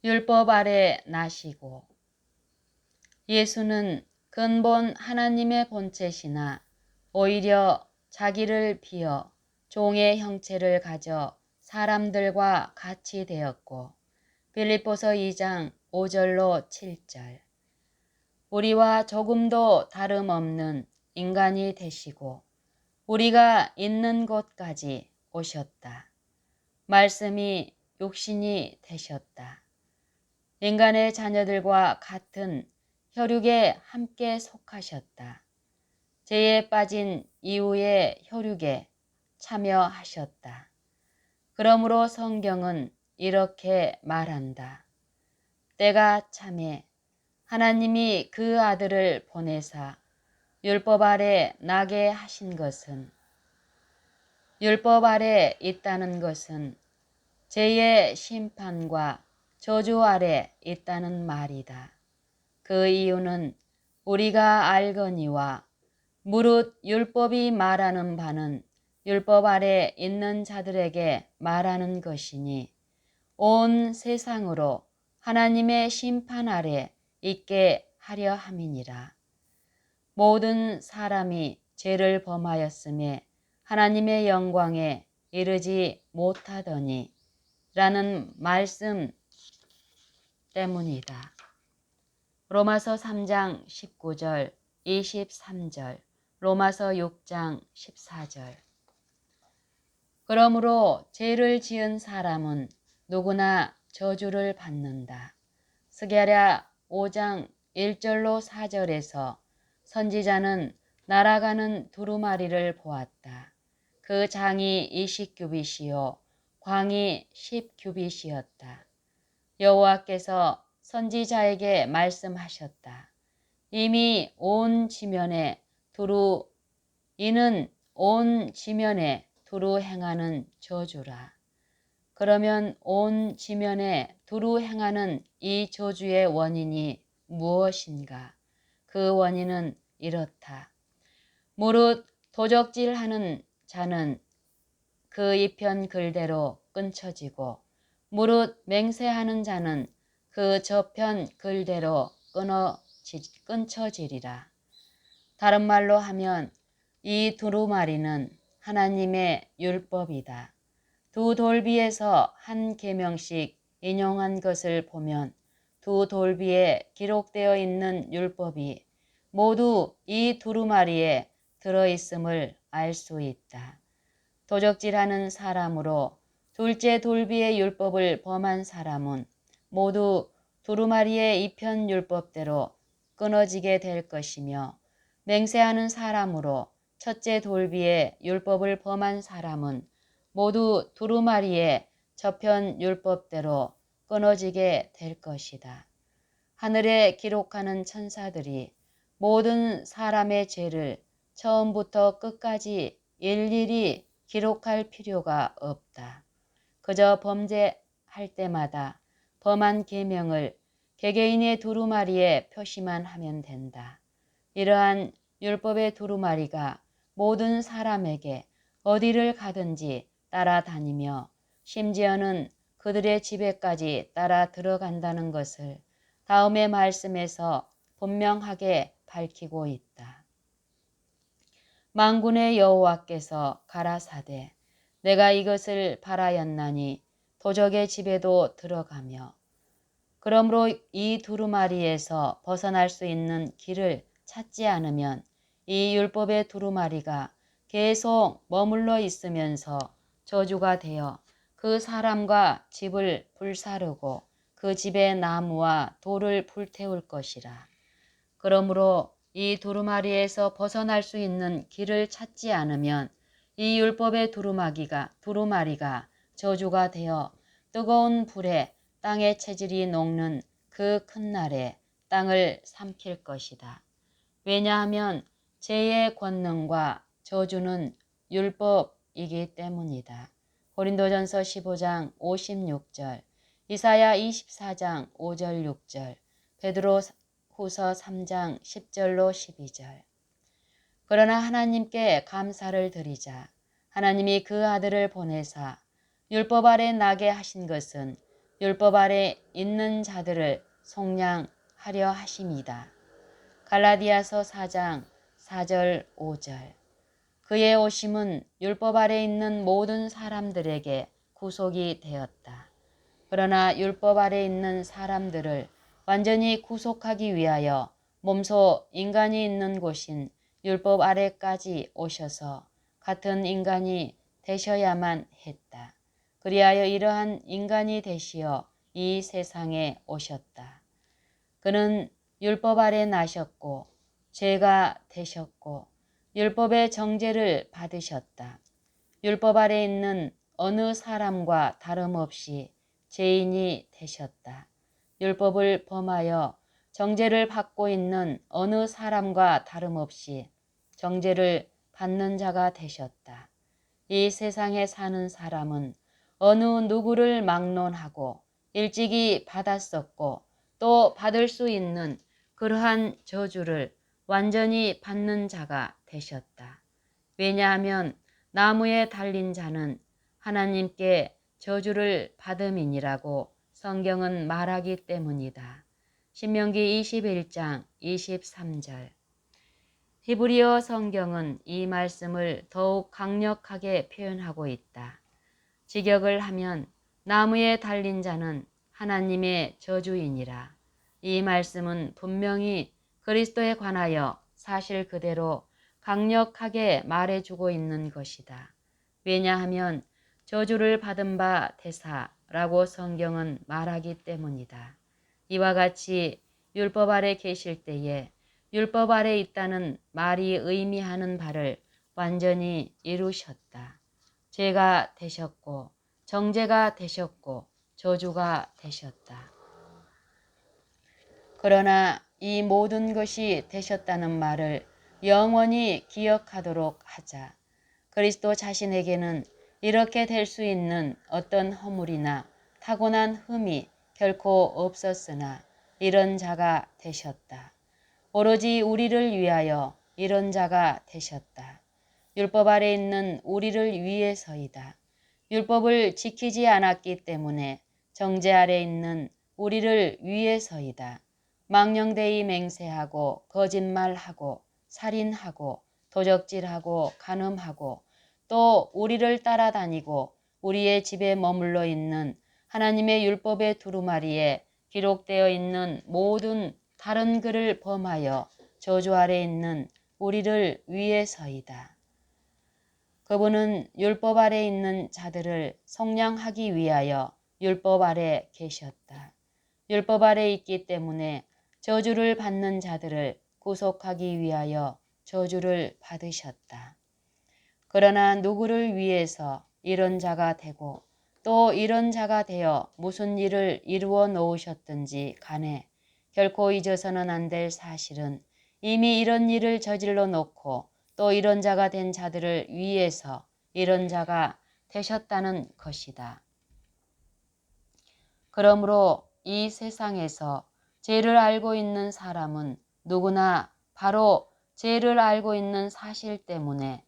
율법 아래 나시고. 예수는 근본 하나님의 본체시나 오히려 자기를 비어 종의 형체를 가져 사람들과 같이 되었고, 빌립보서 2장 5절로 7절. 우리와 조금도 다름없는 인간이 되시고 우리가 있는 곳까지 오셨다. 말씀이 육신이 되셨다. 인간의 자녀들과 같은 혈육에 함께 속하셨다. 죄에 빠진 이후의 혈육에 참여하셨다. 그러므로 성경은 이렇게 말한다. 때가 차매 하나님이 그 아들을 보내사 율법 아래 나게 하신 것은, 율법 아래 있다는 것은 죄의 심판과 저주 아래 있다는 말이다. 그 이유는 우리가 알거니와 무릇 율법이 말하는 바는 율법 아래 있는 자들에게 말하는 것이니 온 세상으로 하나님의 심판 아래 있게 하려 함이니라. 모든 사람이 죄를 범하였음에 하나님의 영광에 이르지 못하더니 라는 말씀 때문이다. 로마서 3장 19절, 23절, 로마서 6장 14절. 그러므로 죄를 지은 사람은 누구나 저주를 받는다. 스가랴 5장 1절로 4절에서 선지자는 날아가는 두루마리를 보았다. 그 장이 20규빗이요 광이 10규빗이었다. 여호와께서 선지자에게 말씀하셨다. 이미 온 지면에 이는 온 지면에 두루 행하는 저주라. 그러면 온 지면에 두루 행하는 이 저주의 원인이 무엇인가? 그 원인은 이렇다. 무릇 도적질하는 자는 그 이편 글대로 끊쳐지고 무릇 맹세하는 자는 그 저편 글대로 끊쳐지리라. 다른 말로 하면 이 두루마리는 하나님의 율법이다. 두 돌비에서 한 계명씩 인용한 것을 보면 두 돌비에 기록되어 있는 율법이 모두 이 두루마리에 들어있음을 알 수 있다. 도적질하는 사람으로 둘째 돌비의 율법을 범한 사람은 모두 두루마리의 이편 율법대로 끊어지게 될 것이며, 맹세하는 사람으로 첫째 돌비의 율법을 범한 사람은 모두 두루마리의 저편 율법대로 끊어지게 될 것이다. 하늘에 기록하는 천사들이 모든 사람의 죄를 처음부터 끝까지 일일이 기록할 필요가 없다. 그저 범죄할 때마다 범한 계명을 개개인의 두루마리에 표시만 하면 된다. 이러한 율법의 두루마리가 모든 사람에게 어디를 가든지 따라다니며 심지어는 그들의 집에까지 따라 들어간다는 것을 다음의 말씀에서 분명하게 밝히고 있다. 만군의 여호와께서 가라사대 내가 이것을 바라였나니 도적의 집에도 들어가며. 그러므로 이 두루마리에서 벗어날 수 있는 길을 찾지 않으면 이 율법의 두루마리가 계속 머물러 있으면서 저주가 되어 그 사람과 집을 불사르고 그 집의 나무와 돌을 불태울 것이라. 그러므로 이 두루마리에서 벗어날 수 있는 길을 찾지 않으면 이 율법의 두루마리가 저주가 되어 뜨거운 불에 땅의 체질이 녹는 그 큰 날에 땅을 삼킬 것이다. 왜냐하면 죄의 권능과 저주는 율법이기 때문이다. 고린도전서 15장 56절, 이사야 24장 5절 6절, 베드로후서 3장 10절로 12절. 그러나 하나님께 감사를 드리자. 하나님이 그 아들을 보내사 율법 아래 나게 하신 것은 율법 아래 있는 자들을 속량하려 하심이다. 갈라디아서 4장 4절 5절. 그의 오심은 율법 아래 있는 모든 사람들에게 구속이 되었다. 그러나 율법 아래 있는 사람들을 완전히 구속하기 위하여 몸소 인간이 있는 곳인 율법 아래까지 오셔서 같은 인간이 되셔야만 했다. 그리하여 이러한 인간이 되시어 이 세상에 오셨다. 그는 율법 아래 나셨고 죄가 되셨고 율법의 정죄를 받으셨다. 율법 아래 있는 어느 사람과 다름없이 죄인이 되셨다. 율법을 범하여 정죄를 받고 있는 어느 사람과 다름없이 정죄를 받는 자가 되셨다. 이 세상에 사는 사람은 어느 누구를 막론하고 일찍이 받았었고 또 받을 수 있는 그러한 저주를 완전히 받는 자가 되셨다. 왜냐하면 나무에 달린 자는 하나님께 저주를 받음이니라고 성경은 말하기 때문이다. 신명기 21장 23절. 히브리어 성경은 이 말씀을 더욱 강력하게 표현하고 있다. 직역을 하면 나무에 달린 자는 하나님의 저주이니라. 이 말씀은 분명히 그리스도에 관하여 사실 그대로 강력하게 말해주고 있는 것이다. 왜냐하면 저주를 받은 바 되사라고 성경은 말하기 때문이다. 이와 같이 율법 아래 계실 때에 율법 아래 있다는 말이 의미하는 바를 완전히 이루셨다. 죄가 되셨고 정죄가 되셨고 저주가 되셨다. 그러나 이 모든 것이 되셨다는 말을 영원히 기억하도록 하자. 그리스도 자신에게는 이렇게 될 수 있는 어떤 허물이나 타고난 흠이 결코 없었으나 이런 자가 되셨다. 오로지 우리를 위하여 이런 자가 되셨다. 율법 아래 있는 우리를 위해서이다. 율법을 지키지 않았기 때문에 정죄 아래 있는 우리를 위해서이다. 망령되이 맹세하고 거짓말하고 살인하고 도적질하고 간음하고 또 우리를 따라다니고 우리의 집에 머물러 있는 하나님의 율법의 두루마리에 기록되어 있는 모든 다른 글을 범하여 저주 아래 있는 우리를 위해서이다. 그분은 율법 아래 있는 자들을 속량하기 위하여 율법 아래 계셨다. 율법 아래 있기 때문에 저주를 받는 자들을 구속하기 위하여 저주를 받으셨다. 그러나 누구를 위해서 이런 자가 되고 또 이런 자가 되어 무슨 일을 이루어 놓으셨든지 간에 결코 잊어서는 안 될 사실은 이미 이런 일을 저질러 놓고 또 이런 자가 된 자들을 위해서 이런 자가 되셨다는 것이다. 그러므로 이 세상에서 죄를 알고 있는 사람은 누구나 바로 죄를 알고 있는 사실 때문에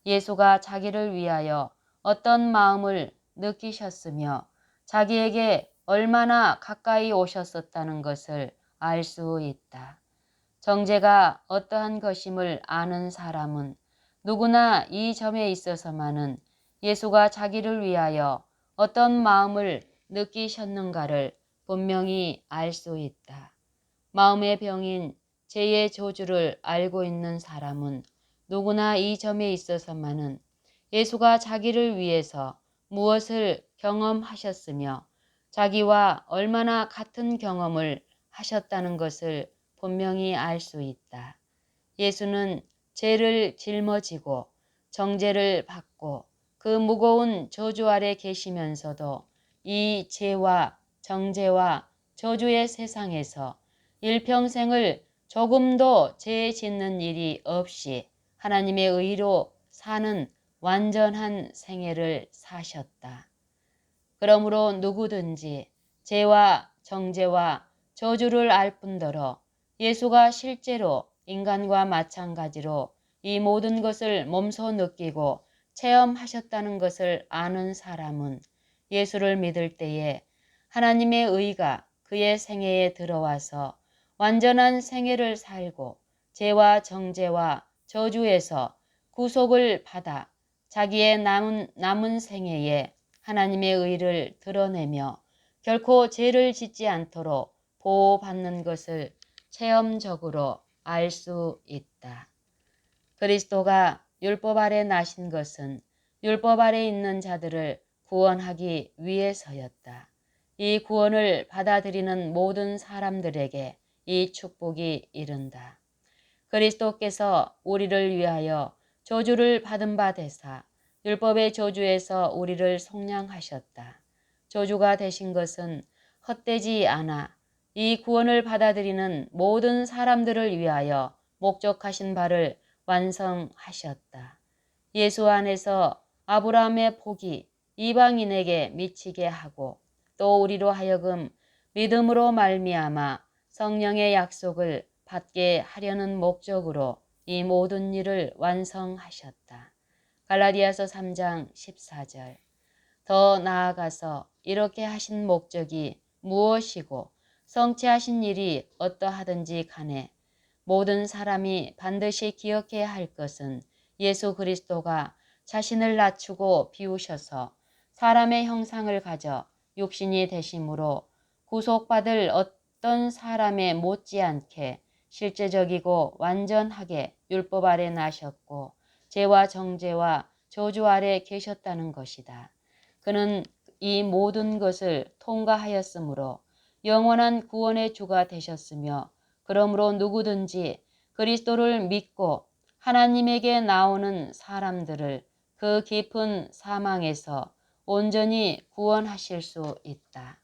예수가 자기를 위하여 어떤 마음을 느끼셨으며 자기에게 얼마나 가까이 오셨었다는 것을 알 수 있다. 정죄가 어떠한 것임을 아는 사람은 누구나 이 점에 있어서만은 예수가 자기를 위하여 어떤 마음을 느끼셨는가를 분명히 알 수 있다. 마음의 병인 죄의 저주를 알고 있는 사람은 누구나 이 점에 있어서만은 예수가 자기를 위해서 무엇을 경험하셨으며 자기와 얼마나 같은 경험을 하셨다는 것을 분명히 알 수 있다. 예수는 죄를 짊어지고 정죄를 받고 그 무거운 저주 아래 계시면서도 이 죄와 정죄와 저주의 세상에서 일평생을 조금도 죄 짓는 일이 없이 하나님의 의로 사는 완전한 생애를 사셨다. 그러므로 누구든지 죄와 정죄와 저주를 알 뿐더러 예수가 실제로 인간과 마찬가지로 이 모든 것을 몸소 느끼고 체험하셨다는 것을 아는 사람은 예수를 믿을 때에 하나님의 의가 그의 생애에 들어와서 완전한 생애를 살고 죄와 정죄와 저주에서 구속을 받아 자기의 남은 생애에 하나님의 의를 드러내며 결코 죄를 짓지 않도록 보호받는 것을 체험적으로 알 수 있다. 그리스도가 율법 아래 나신 것은 율법 아래 있는 자들을 구원하기 위해서였다. 이 구원을 받아들이는 모든 사람들에게 이 축복이 이른다. 그리스도께서 우리를 위하여 저주를 받은 바 되사 율법의 저주에서 우리를 속량하셨다. 저주가 되신 것은 헛되지 않아 이 구원을 받아들이는 모든 사람들을 위하여 목적하신 바를 완성하셨다. 예수 안에서 아브라함의 복이 이방인에게 미치게 하고 또 우리로 하여금 믿음으로 말미암아 성령의 약속을 받게 하려는 목적으로 이 모든 일을 완성하셨다. 갈라디아서 3장 14절. 더 나아가서 이렇게 하신 목적이 무엇이고 성취하신 일이 어떠하든지 간에 모든 사람이 반드시 기억해야 할 것은 예수 그리스도가 자신을 낮추고 비우셔서 사람의 형상을 가져 육신이 되심으로 구속받을 어떤 사람에 못지않게 실제적이고 완전하게 율법 아래 나셨고 죄와 정죄와 저주 아래 계셨다는 것이다. 그는 이 모든 것을 통과하였으므로 영원한 구원의 주가 되셨으며 그러므로 누구든지 그리스도를 믿고 하나님에게 나오는 사람들을 그 깊은 사망에서 온전히 구원하실 수 있다.